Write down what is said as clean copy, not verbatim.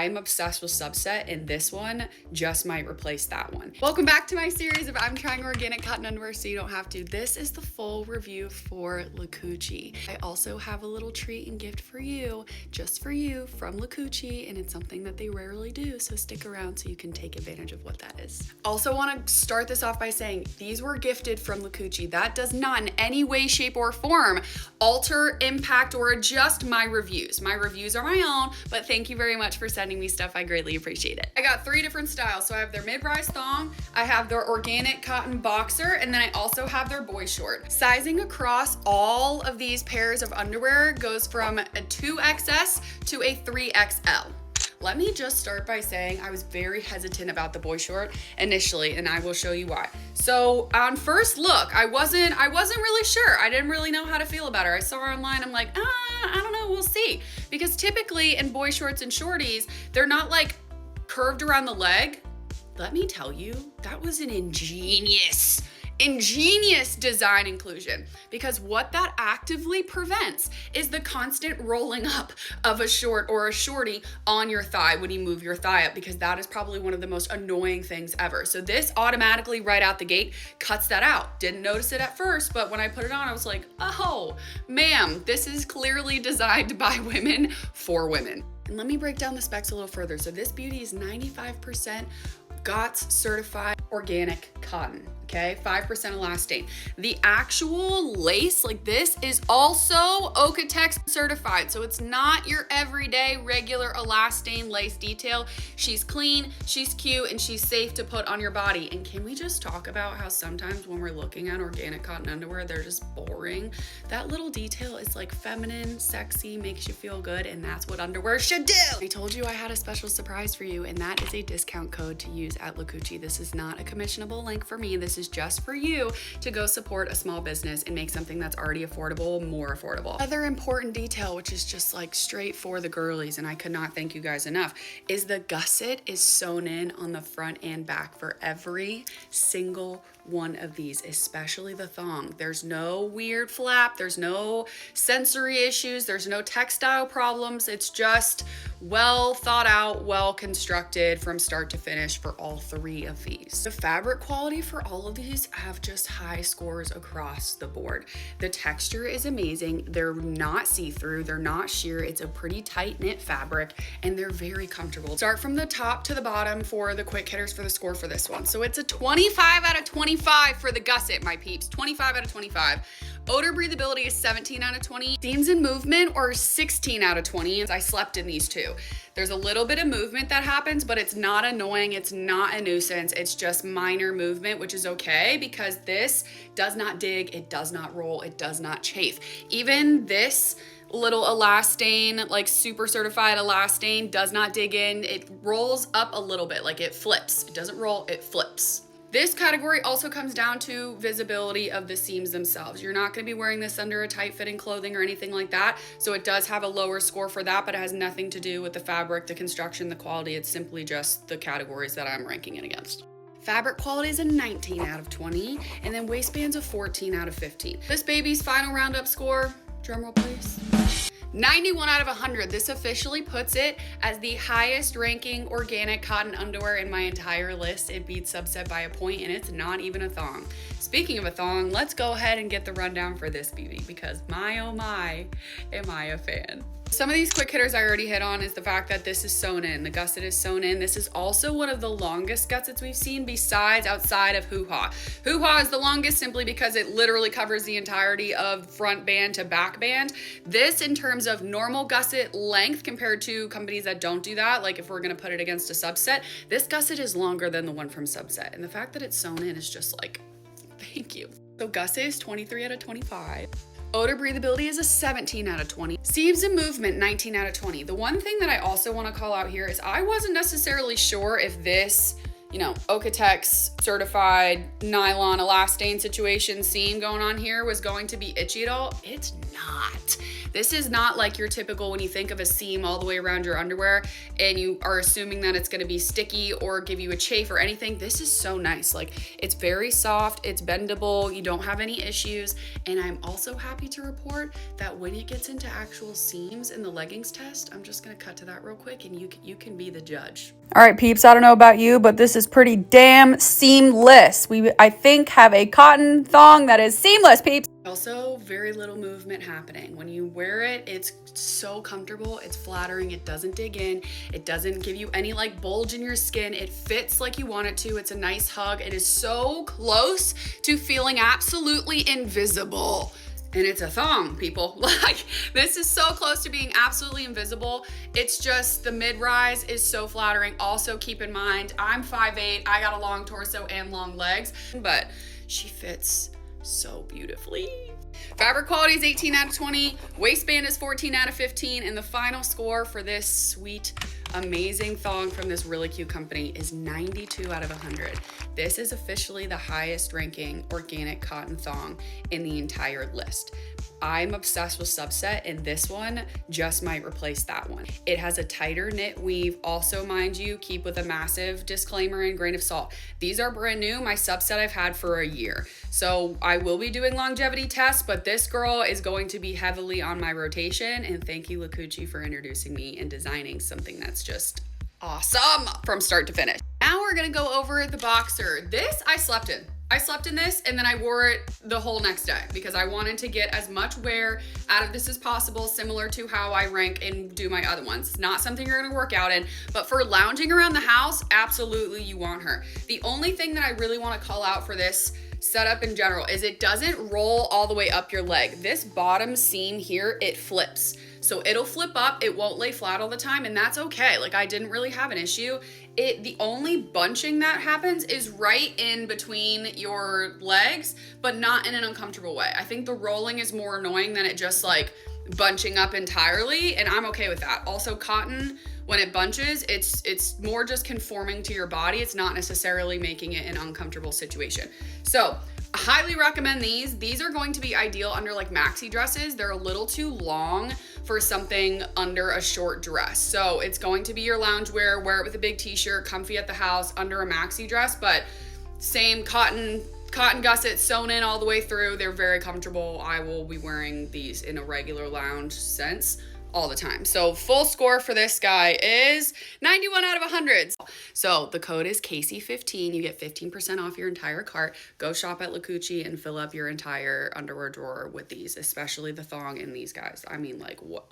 I'm obsessed with Subset, and this one just might replace that one. Welcome back to my series of I'm trying organic cotton underwear so you don't have to. This is the full review for Coochie. I also have a little treat and gift for you, just for you, from Coochie, and it's something that they rarely do, so stick around so you can take advantage of what that is. Also want to start this off by saying these were gifted from Coochie. That does not in any way, shape, or form alter, impact, or adjust my reviews. My reviews are my own, but thank you very much for sending me stuff. I greatly appreciate it. I got 3 different styles. So I have their Mid Rise Thong, I have their organic cotton boxer, and then I also have their Boyshort. Sizing across all of these pairs of underwear goes from a 2XS to a 3XL. Let me just start by saying I was very hesitant about the Boyshort initially, and I will show you why. So on first look, I wasn't really sure. I didn't really know how to feel about her. I saw her online, I'm like, I don't know, we'll see. Because typically in boy shorts and shorties, they're not like curved around the leg. Let me tell you, that was an ingenious design inclusion, because what that actively prevents is the constant rolling up of a short or a shorty on your thigh when you move your thigh up, because that is probably one of the most annoying things ever. So this automatically right out the gate cuts that out. Didn't notice it at first, but when I put it on, I was like, oh, ma'am, this is clearly designed by women for women. And let me break down the specs a little further. So this beauty is 95% GOTS certified organic cotton, okay? 5% elastane. The actual lace, like this, is also OEKO-TEX certified. So it's not your everyday regular elastane lace detail. She's clean, she's cute, and she's safe to put on your body. And can we just talk about how sometimes when we're looking at organic cotton underwear, they're just boring? That little detail is like feminine, sexy, makes you feel good, and that's what underwear should do. I told you I had a special surprise for you, and that is a discount code to use at Coochie. This is not a commissionable link for me. This is just for you to go support a small business and make something that's already affordable more affordable. Other important detail, which is just like straight for the girlies, and I could not thank you guys enough, is the gusset is sewn in on the front and back for every single one of these, especially the thong. There's no weird flap, there's no sensory issues, there's no textile problems. It's just well thought out, well constructed from start to finish for all 3 of these. The fabric quality for all of these have just high scores across the board. The texture is amazing. They're not see-through, they're not sheer. It's a pretty tight knit fabric, and they're very comfortable. Start from the top to the bottom for the quick hitters for the score for this one. So it's a 25 out of 25 for the gusset, my peeps. 25 out of 25. Odor breathability is 17 out of 20. Seams and movement are 16 out of 20. I slept in these too. There's a little bit of movement that happens, but it's not annoying. It's not a nuisance. It's just minor movement, which is okay because this does not dig. It does not roll. It does not chafe. Even this little elastane, like super certified elastane, does not dig in. It rolls up a little bit, like it flips. It doesn't roll, it flips. This category also comes down to visibility of the seams themselves. You're not gonna be wearing this under a tight fitting clothing or anything like that. So it does have a lower score for that, but it has nothing to do with the fabric, the construction, the quality. It's simply just the categories that I'm ranking it against. Fabric quality is a 19 out of 20, and then waistband's a 14 out of 15. This baby's final roundup score, drumroll please, 91 out of 100. This officially puts it as the highest ranking organic cotton underwear in my entire list. It beats Subset by a point, and it's not even a thong. Speaking of a thong, let's go ahead and get the rundown for this BB, because my oh my, am I a fan. Some of these quick hitters I already hit on is the fact that this is sewn in. The gusset is sewn in. This is also one of the longest gussets we've seen besides outside of hoo-ha. Hoo-ha is the longest simply because it literally covers the entirety of front band to back band. This, in terms of normal gusset length compared to companies that don't do that, like if we're gonna put it against a Subset, this gusset is longer than the one from Subset. And the fact that it's sewn in is just like, thank you. So gusset is 23 out of 25. Odor breathability is a 17 out of 20. Seams and movement, 19 out of 20. The one thing that I also want to call out here is I wasn't necessarily sure if this, OEKO-TEX certified nylon elastane situation seam going on here was going to be itchy at all. It's not. This is not like your typical, when you think of a seam all the way around your underwear and you are assuming that it's gonna be sticky or give you a chafe or anything. This is so nice. Like, it's very soft, it's bendable, you don't have any issues. And I'm also happy to report that when it gets into actual seams in the leggings test, I'm just gonna cut to that real quick and you can be the judge. All right, peeps, I don't know about you, but this is pretty damn seamless. We, I think, have a cotton thong that is seamless, peeps. Also, very little movement happening. When you wear it, it's so comfortable, it's flattering, it doesn't dig in, it doesn't give you any like bulge in your skin, it fits like you want it to, it's a nice hug, it is so close to feeling absolutely invisible. And it's a thong, people. Like, this is so close to being absolutely invisible. It's just, the mid-rise is so flattering. Also, keep in mind, I'm 5'8", I got a long torso and long legs, but she fits so beautifully. Fabric quality is 18 out of 20, waistband is 14 out of 15, and the final score for this sweet, amazing thong from this really cute company is 92 out of 100. This is officially the highest ranking organic cotton thong in the entire list. I'm obsessed with Subset, and this one just might replace that one. It has a tighter knit weave. Also, mind you, keep with a massive disclaimer and grain of salt. These are brand new. My Subset I've had for a year. So I will be doing longevity tests, but this girl is going to be heavily on my rotation. And thank you, Coochie, for introducing me and designing something that's just awesome from start to finish. Now we're gonna go over the boxer. This I slept in. I slept in this and then I wore it the whole next day because I wanted to get as much wear out of this as possible, similar to how I rank and do my other ones. It's not something you're gonna work out in, but for lounging around the house, absolutely you want her. The only thing that I really wanna call out for this setup in general is it doesn't roll all the way up your leg. This bottom seam here, it flips. So it'll flip up, it won't lay flat all the time, and that's okay. Like, I didn't really have an issue. The only bunching that happens is right in between your legs, but not in an uncomfortable way. I think the rolling is more annoying than it just like bunching up entirely, and I'm okay with that. Also, cotton, when it bunches, it's more just conforming to your body. It's not necessarily making it an uncomfortable situation. So, I highly recommend these. These are going to be ideal under like maxi dresses. They're a little too long for something under a short dress. So it's going to be your loungewear, wear it with a big t-shirt, comfy at the house, under a maxi dress, but same cotton gusset sewn in all the way through. They're very comfortable. I will be wearing these in a regular lounge sense all the time. So full score for this guy is 91 out of 100. So the code is Casey15. You get 15% off your entire cart. Go shop at Coochie and fill up your entire underwear drawer with these, especially the thong in these guys. I mean, like, what?